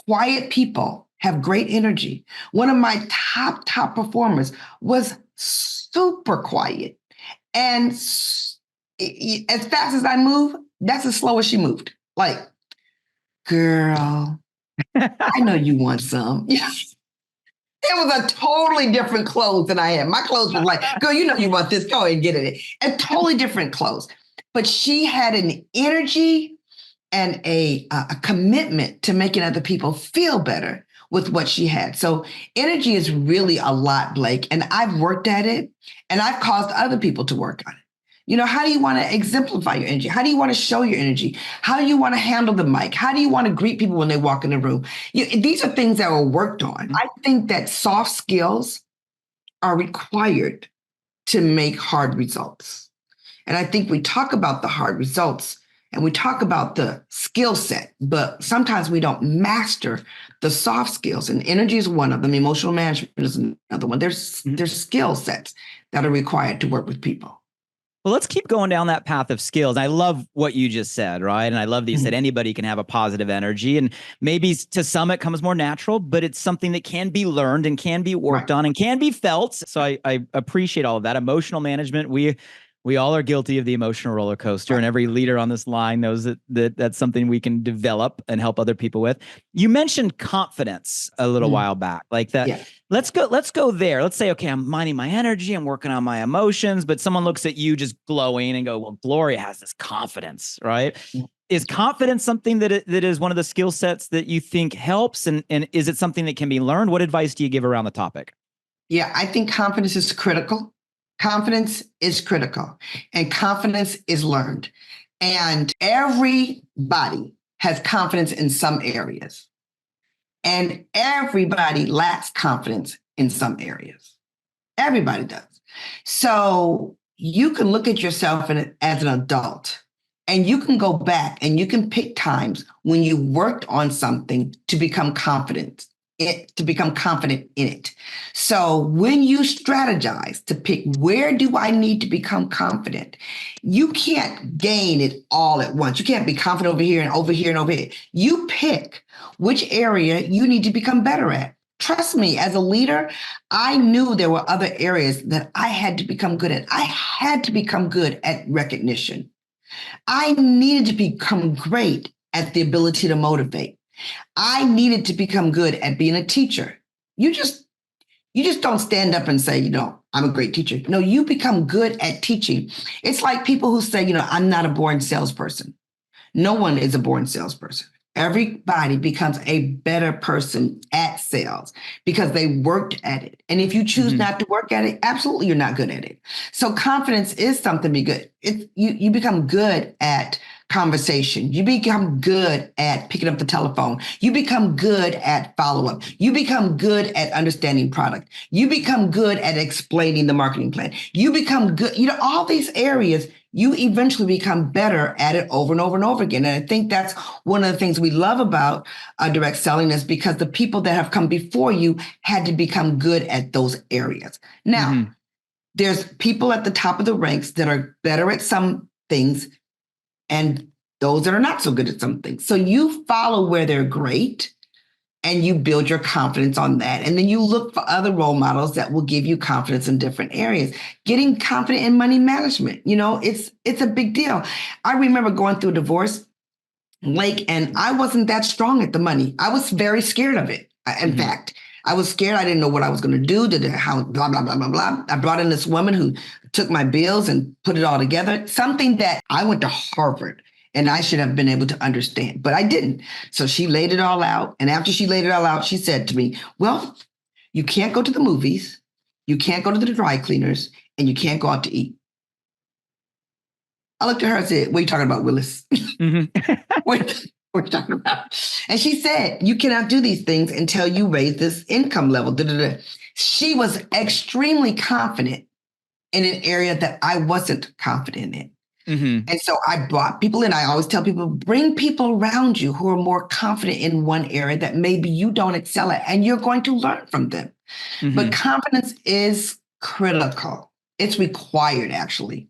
Quiet people have great energy. One of my top performers was super quiet. And as fast as I move, that's as slow as she moved. Like, girl, I know you want some. It was a totally different clothes than I had. My clothes were like, girl, you know you want this. Go ahead and get it. And totally different clothes. But she had an energy and a commitment to making other people feel better with what she had. So energy is really a lot, Blake. And I've worked at it and I've caused other people to work on it. You know, how do you want to exemplify your energy? How do you want to show your energy? How do you want to handle the mic? How do you want to greet people when they walk in the room? These are things that were worked on. I think that soft skills are required to make hard results. And I think we talk about the hard results and we talk about the skill set, but sometimes we don't master the soft skills. And energy is one of them. Emotional management is another one. There's skill sets that are required to work with people. Well, let's keep going down that path of skills. I love what you just said, right? And I love that you said anybody can have a positive energy. And maybe to some it comes more natural, but it's something that can be learned and can be worked on and can be felt. So I appreciate all of that. Emotional management, we all are guilty of the emotional roller coaster, and every leader on this line knows that that's something we can develop and help other people with. You mentioned confidence a little while back, like that. Yeah. Let's go there. Let's say, okay, I'm minding my energy, I'm working on my emotions, but someone looks at you just glowing and go, well, Gloria has this confidence, right? Is confidence something that is one of the skill sets that you think helps? And is it something that can be learned? What advice do you give around the topic? Yeah, I think confidence is critical. Confidence is critical and confidence is learned. And everybody has confidence in some areas. And everybody lacks confidence in some areas. Everybody does. So you can look at yourself as an adult and you can go back and you can pick times when you worked on something to become confident. To become confident in it. So when you strategize to pick where do I need to become confident, you can't gain it all at once. You can't be confident over here and over here and over here. You pick which area you need to become better at. Trust me, as a leader, I knew there were other areas that I had to become good at. I had to become good at recognition. I needed to become great at the ability to motivate. I needed to become good at being a teacher. You just don't stand up and say, I'm a great teacher. No, you become good at teaching. It's like people who say, I'm not a born salesperson. No one is a born salesperson. Everybody becomes a better person at sales because they worked at it. And if you choose not to work at it, absolutely you're not good at it. So confidence is something to be good. You become good at conversation. You become good at picking up the telephone. You become good at follow-up. You become good at understanding product. You become good at explaining the marketing plan. You become good, all these areas, you eventually become better at it over and over and over again. And I think that's one of the things we love about direct selling is because the people that have come before you had to become good at those areas. Now, there's people at the top of the ranks that are better at some things and those that are not so good at something. So you follow where they're great and you build your confidence on that. And then you look for other role models that will give you confidence in different areas. Getting confident in money management, it's a big deal. I remember going through a divorce, Lake, and I wasn't that strong at the money. I was very scared of it. In fact, I was scared. I didn't know what I was going to do. How blah, blah, blah, blah, blah. I brought in this woman who took my bills and put it all together. Something that I went to Harvard and I should have been able to understand, but I didn't. So she laid it all out. And after she laid it all out, she said to me, well, you can't go to the movies, you can't go to the dry cleaners, and you can't go out to eat. I looked at her and said, what are you talking about, Willis? What are you talking about? And she said, you cannot do these things until you raise this income level. She was extremely confident in an area that I wasn't confident in. And so I brought people in. I always tell people, bring people around you who are more confident in one area that maybe you don't excel at, and you're going to learn from them. But confidence is critical. It's required, actually.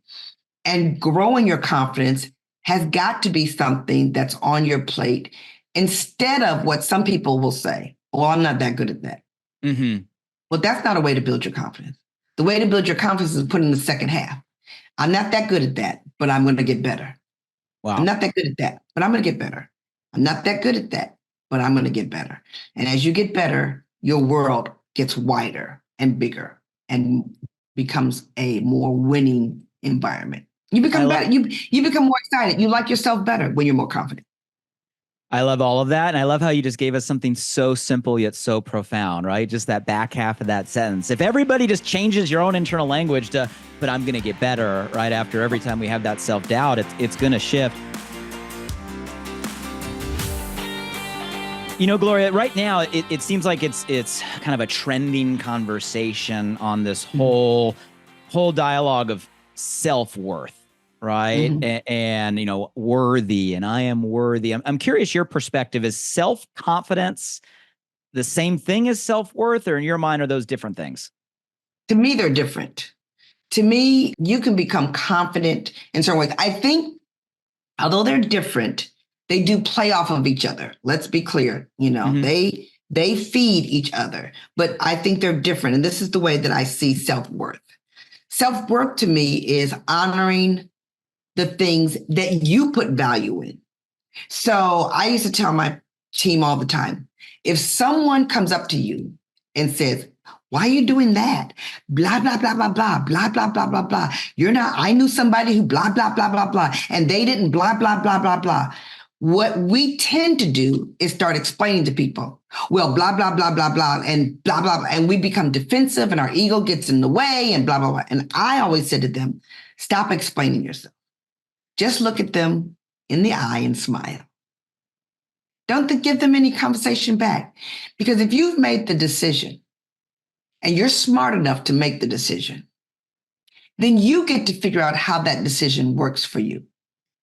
And growing your confidence has got to be something that's on your plate instead of what some people will say, oh, I'm not that good at that. Well, that's not a way to build your confidence. The way to build your confidence is put in the second half. I'm not that good at that, but I'm going to get better. Wow. I'm not that good at that, but I'm going to get better. I'm not that good at that, but I'm going to get better. And as you get better, your world gets wider and bigger and becomes a more winning environment. You become better. You become more excited. You like yourself better when you're more confident. I love all of that. And I love how you just gave us something so simple yet so profound, right? Just that back half of that sentence. If everybody just changes your own internal language to, but I'm going to get better right after every time we have that self-doubt, it's going to shift. Gloria, right now, it seems like it's kind of a trending conversation on this whole dialogue of self-worth. Right. And, worthy, and I am worthy. I'm curious, your perspective, is self-confidence the same thing as self-worth, or in your mind, are those different things? To me, they're different. To me, you can become confident in certain ways. I think, although they're different, they do play off of each other. Let's be clear. They feed each other, but I think they're different. And this is the way that I see self-worth. Self-worth to me is honoring the things that you put value in. So I used to tell my team all the time, if someone comes up to you and says, why are you doing that? Blah, blah, blah, blah, blah, blah, blah, blah, blah, blah. I knew somebody who blah, blah, blah, blah, blah, and they didn't blah, blah, blah, blah, blah. What we tend to do is start explaining to people, well, blah, blah, blah, blah, blah, and blah, blah, blah, and we become defensive and our ego gets in the way and blah, blah, blah. And I always said to them, stop explaining yourself. Just look at them in the eye and smile. Don't give them any conversation back. Because if you've made the decision and you're smart enough to make the decision, then you get to figure out how that decision works for you.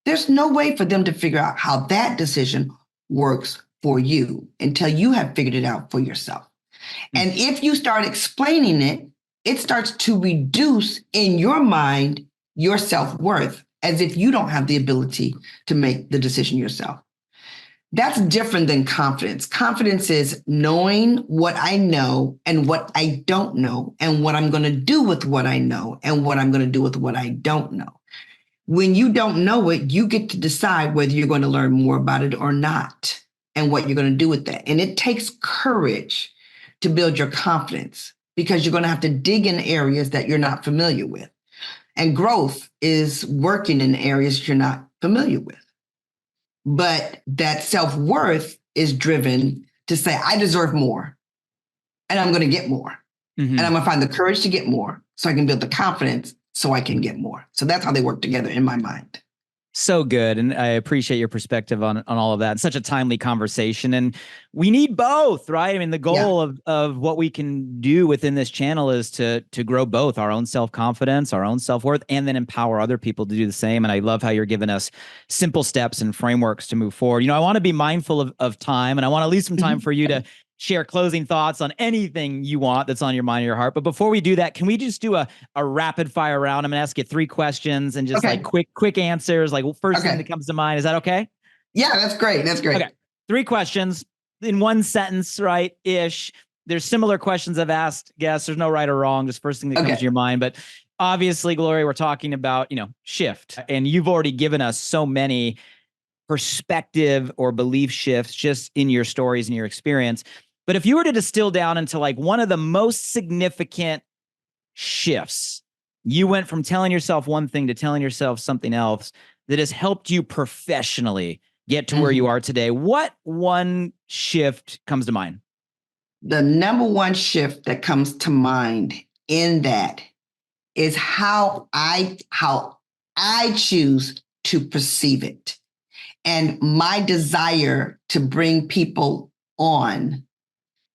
There's no way for them to figure out how that decision works for you until you have figured it out for yourself. And if you start explaining it, it starts to reduce in your mind your self-worth, as if you don't have the ability to make the decision yourself. That's different than confidence. Confidence is knowing what I know and what I don't know, and what I'm going to do with what I know and what I'm going to do with what I don't know. When you don't know it, you get to decide whether you're going to learn more about it or not, and what you're going to do with that. And it takes courage to build your confidence, because you're going to have to dig in areas that you're not familiar with. And growth is working in areas you're not familiar with. But that self-worth is driven to say, I deserve more, and I'm going to get more. And I'm going to find the courage to get more so I can build the confidence so I can get more. So that's how they work together in my mind. So good. And I appreciate your perspective on all of that. It's such a timely conversation. And we need both, right? I mean, the goal of what we can do within this channel is to grow both our own self-confidence, our own self-worth, and then empower other people to do the same. And I love how you're giving us simple steps and frameworks to move forward. I want to be mindful of time, and I want to leave some time for you to share closing thoughts on anything you want that's on your mind or your heart. But before we do that, can we just do a rapid fire round? I'm going to ask you 3 questions and just like quick answers, like first thing that comes to mind. Is that okay? Yeah, that's great. That's great. Okay. 3 questions in 1 sentence, right? Ish. There's similar questions I've asked guests. There's no right or wrong. Just first thing that comes to your mind. But obviously, Gloria, we're talking about, shift. And you've already given us so many perspective or belief shifts just in your stories and your experience. But if you were to distill down into like one of the most significant shifts, you went from telling yourself one thing to telling yourself something else that has helped you professionally get to where you are today. What one shift comes to mind? The number one shift that comes to mind in that is how I choose to perceive it, and my desire to bring people on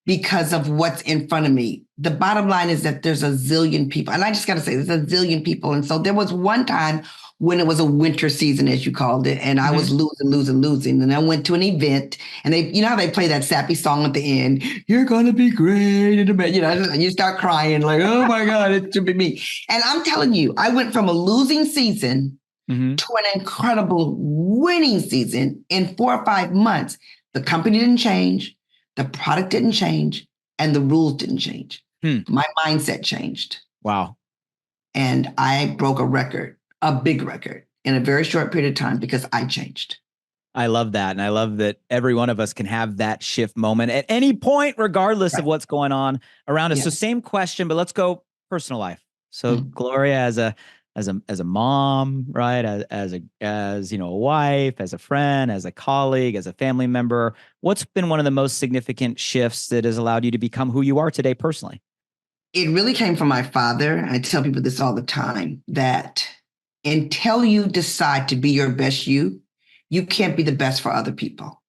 because of what's in front of me. The bottom line is that there's a zillion people, and I just got to say, there's a zillion people. And so there was one time when it was a winter season, as you called it, and I was losing. And I went to an event, and they, how they play that sappy song at the end, "You're going to be great," and you start crying like, oh my God, it should be me. And I'm telling you, I went from a losing season to an incredible winning season in 4 or 5 months. The company didn't change, the product didn't change, and the rules didn't change. My mindset changed. Wow. And I broke a record, a big record, in a very short period of time because I changed. I love that. And I love that every one of us can have that shift moment at any point, regardless of what's going on around us. So same question, but let's go personal life. So Gloria, as a mom, right? As a wife, as a friend, as a colleague, as a family member, what's been one of the most significant shifts that has allowed you to become who you are today personally? It really came from my father. I tell people this all the time, that until you decide to be your best you can't be the best for other people.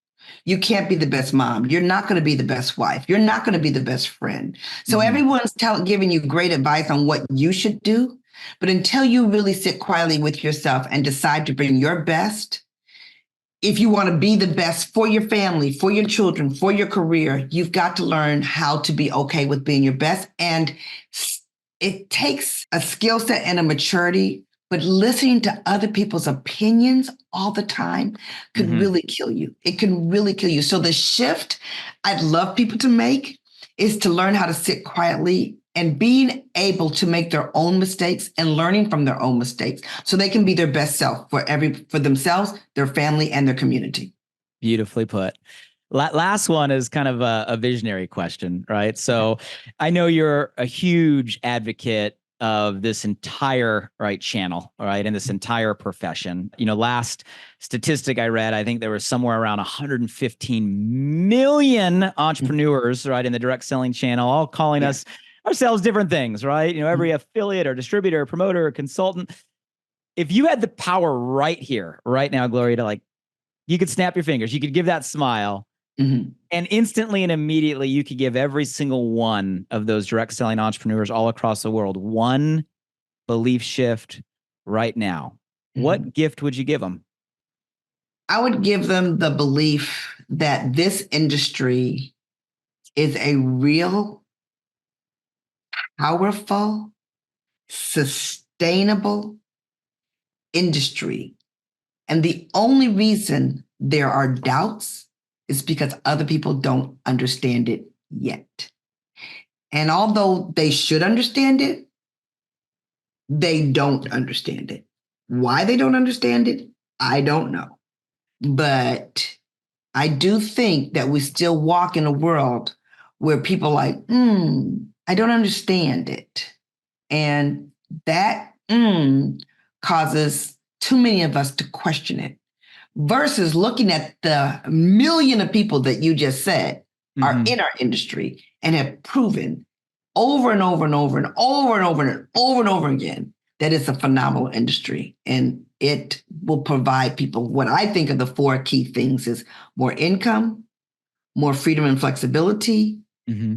You can't be the best mom. You're not going to be the best wife. You're not going to be the best friend. So everyone's giving you great advice on what you should do. But until you really sit quietly with yourself and decide to bring your best, if you want to be the best for your family, for your children, for your career, you've got to learn how to be okay with being your best. And it takes a skill set and a maturity, but listening to other people's opinions all the time could really kill you. It can really kill you. So the shift I'd love people to make is to learn how to sit quietly and being able to make their own mistakes and learning from their own mistakes so they can be their best self for themselves, their family, and their community. Beautifully put. Last one is kind of a visionary question, right? So I know you're a huge advocate of this entire channel, right, and this entire profession. Last statistic I read, I think there was somewhere around 115 million entrepreneurs, right, in the direct selling channel, all calling us ourselves different things, right? Every affiliate or distributor, or promoter, or consultant. If you had the power right here, right now, Gloria, to you could snap your fingers, you could give that smile, and instantly and immediately you could give every single one of those direct selling entrepreneurs all across the world one belief shift right now. What gift would you give them? I would give them the belief that this industry is a real, powerful, sustainable industry. And the only reason there are doubts is because other people don't understand it yet. And although they should understand it, they don't understand it. Why they don't understand it, I don't know. But I do think that we still walk in a world where people are like, I don't understand it. And that causes too many of us to question it, versus looking at the million of people that you just said are in our industry and have proven over and over and over and over and over and over and over again that it's a phenomenal industry. And it will provide people what I think of the 4 key things is more income, more freedom and flexibility,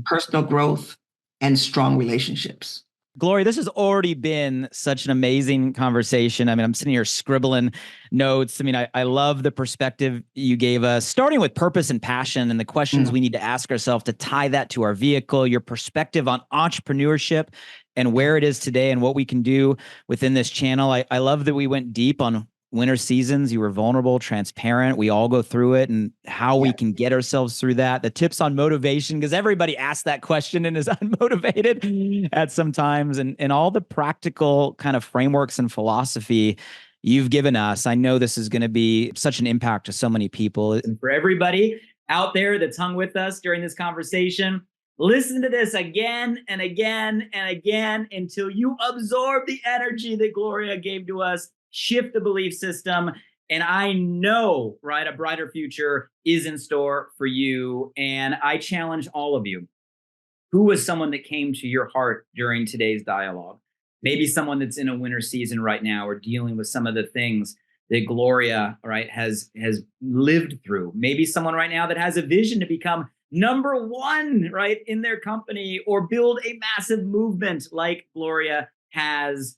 personal growth, and strong relationships. Gloria, this has already been such an amazing conversation. I mean, I'm sitting here scribbling notes. I mean, I love the perspective you gave us, starting with purpose and passion and the questions we need to ask ourselves to tie that to our vehicle, your perspective on entrepreneurship and where it is today and what we can do within this channel. I love that we went deep on winter seasons. You were vulnerable, transparent. We all go through it and how we can get ourselves through that. The tips on motivation, because everybody asks that question and is unmotivated at some times, and all the practical kind of frameworks and philosophy you've given us. I know this is going to be such an impact to so many people. And for everybody out there that's hung with us during this conversation, listen to this again and again and again until you absorb the energy that Gloria gave to us. Shift the belief system. And I know, right, a brighter future is in store for you. And I challenge all of you. Who was someone that came to your heart during today's dialogue? Maybe someone that's in a winter season right now or dealing with some of the things that Gloria, right, has lived through. Maybe someone right now that has a vision to become number one, right, in their company or build a massive movement like Gloria has.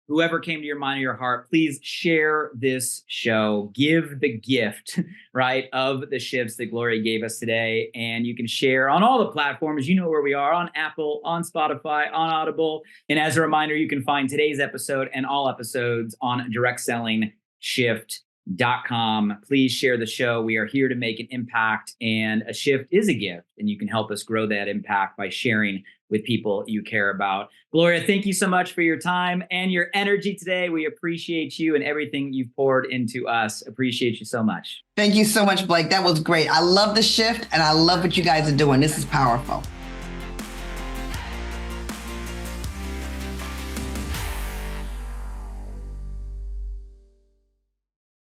Whoever came to your mind or your heart, please share this show. Give the gift, right, of the shifts that Gloria gave us today. And you can share on all the platforms. You know where we are, on Apple, on Spotify, on Audible. And as a reminder, you can find today's episode and all episodes on directsellingshift.com. Please share the show. We are here to make an impact, and a shift is a gift. And you can help us grow that impact by sharing with people you care about. Gloria, thank you so much for your time and your energy today. We appreciate you and everything you've poured into us. Appreciate you so much. Thank you so much, Blake. That was great. I love the shift and I love what you guys are doing. This is powerful.